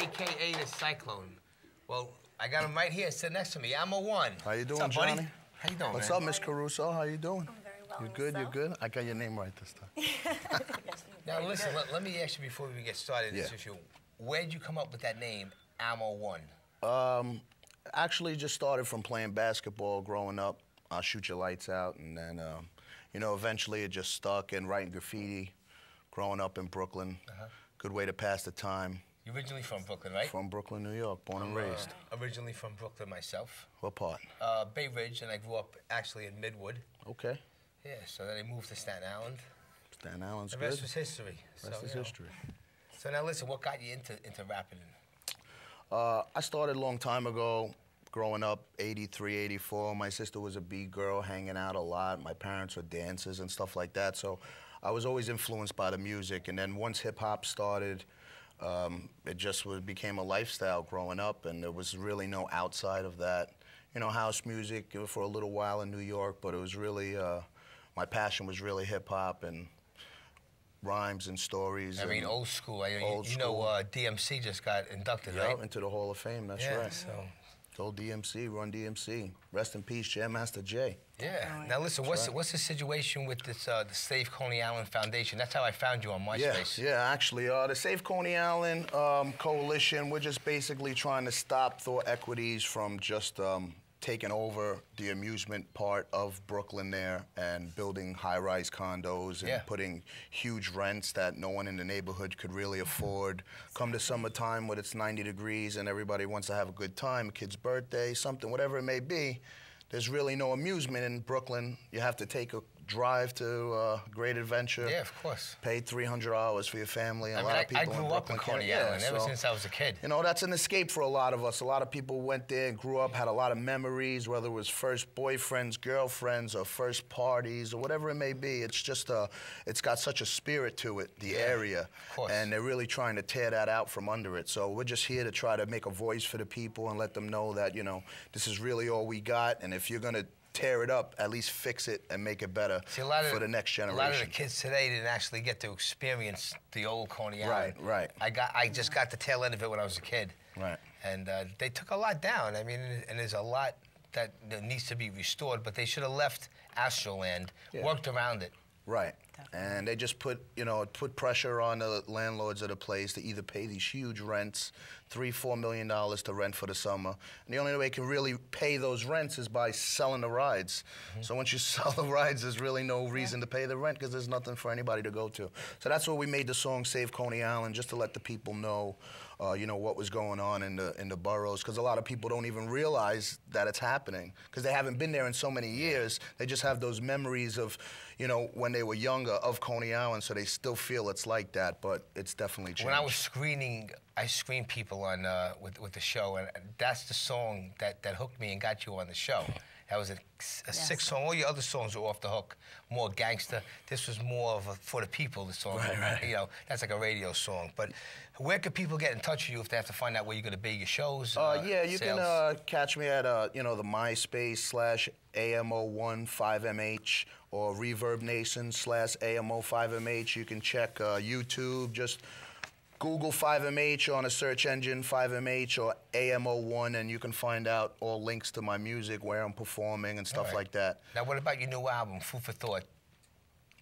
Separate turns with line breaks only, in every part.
a.k.a. the Cyclone. Well, I got him right here, sitting next to me. Amo One.
How you doing,
What's up,
Johnny?
buddy? How you doing,
What's
man?
up, Miss Caruso? How you doing?
I'm very well.
You good?
Myself?
You good? I got your name right this time.
Yes,
Now, listen, let me ask you before we get started
Yeah.
this issue. Where'd you come up with that name, Amo One?
Actually, just started from playing basketball growing up. I'll shoot your lights out, and then, you know, eventually it just stuck. And writing graffiti, growing up in Brooklyn, good way to pass the time.
You're originally from Brooklyn, right?
From Brooklyn, New York, born and raised.
Originally from Brooklyn myself.
What part?
Bay Ridge, and I grew up actually in Midwood.
Okay.
Yeah, so then I moved to Staten Island.
Staten Island's
The
good.
rest was history.
Rest is history.
So now listen, what got you into rapping?
I started a long time ago, growing up, 83, 84. My sister was a beat girl, hanging out a lot. My parents were dancers and stuff like that. So I was always influenced by the music. And then once hip-hop started, it just became a lifestyle growing up, and there was really no outside of that. You know, house music for a little while in New York, but it was really, my passion was really hip-hop and rhymes and stories.
I mean, old school. You know, DMC just got inducted,
yeah,
right?
into the Hall of Fame, that's
yeah,
right.
So.
Old DMC, Run DMC. Rest in peace, Jam Master Jay.
Yeah. Now listen, what's the situation with this the Save Coney Island Foundation? That's how I found you on MySpace.
Yeah, actually, the Save Coney Island Coalition, we're just basically trying to stop Thor Equities from just taking over the amusement part of Brooklyn there and building high-rise condos and putting huge rents that no one in the neighborhood could really afford. Come to summertime when it's 90 degrees and everybody wants to have a good time, a kid's birthday, something, whatever it may be, there's really no amusement in Brooklyn. You have to take a drive to Great Adventure.
Yeah, of course.
Pay $300 for your family. And
I
a lot of people
I grew up in Coney Island ever since I was a kid.
You know, that's an escape for a lot of us. A lot of people went there and grew up, had a lot of memories, whether it was first boyfriends, girlfriends, or first parties, or whatever it may be. It's just, it's got such a spirit to it, the area.
Of course.
And they're really trying to tear that out from under it. So we're just here to try to make a voice for the people and let them know that, you know, this is really all we got. And if you're going to tear it up, at least fix it and make it better for the next generation.
A lot of the kids today didn't actually get to experience the old Coney Island.
Right.
I just got the tail end of it when I was a kid.
Right.
And they took a lot down. I mean, and there's a lot that needs to be restored, but they should have left Astroland, worked around it.
Right. And they just put pressure on the landlords of the place to either pay these huge rents, $3–4 million to rent for the summer. And the only way they can really pay those rents is by selling the rides. So once you sell the rides, there's really no reason to pay the rent because there's nothing for anybody to go to. So that's why we made the song Save Coney Island, just to let the people know, you know, what was going on in the boroughs, because a lot of people don't even realize that it's happening because they haven't been there in so many years. They just have those memories of, you know, when they were younger of Coney Island, so they still feel it's like that, but it's definitely changed.
When I was screening, I screened people on with the show, and that's the song that hooked me and got you on the show. That was a sick song. All your other songs were off the hook, more gangster. This was more of a for the people, the song.
Right.
You know, that's like a radio song. But where could people get in touch with you if they have to find out where you're going to be, your shows?
Yeah, you can catch me at you know, the MySpace /AMO15MH or Reverb Nation /AMO5MH. You can check YouTube, just Google 5MH on a search engine, 5MH or AMO1, and you can find out all links to my music, where I'm performing and stuff like that.
Now, what about your new album, Food for Thought?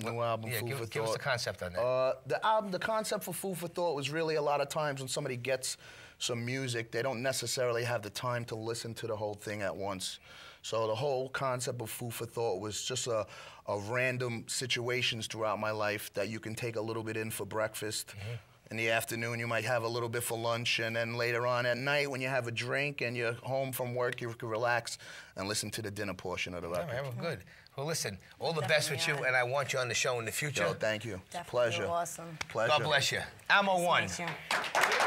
New album, Food for Thought.
Give us the concept on that.
The concept for Food for Thought was really a lot of times when somebody gets some music, they don't necessarily have the time to listen to the whole thing at once. So the whole concept of Food for Thought was just a random situations throughout my life that you can take a little bit in for breakfast. In the afternoon, you might have a little bit for lunch, and then later on at night, when you have a drink and you're home from work, you can relax and listen to the dinner portion of the record.
All right, well, good. Well, listen, all the best with you, and I want you on the show in the future.
Yo, thank you.
Definitely
Pleasure.
awesome.
Pleasure.
God bless you. Amo One.
Nice to meet you.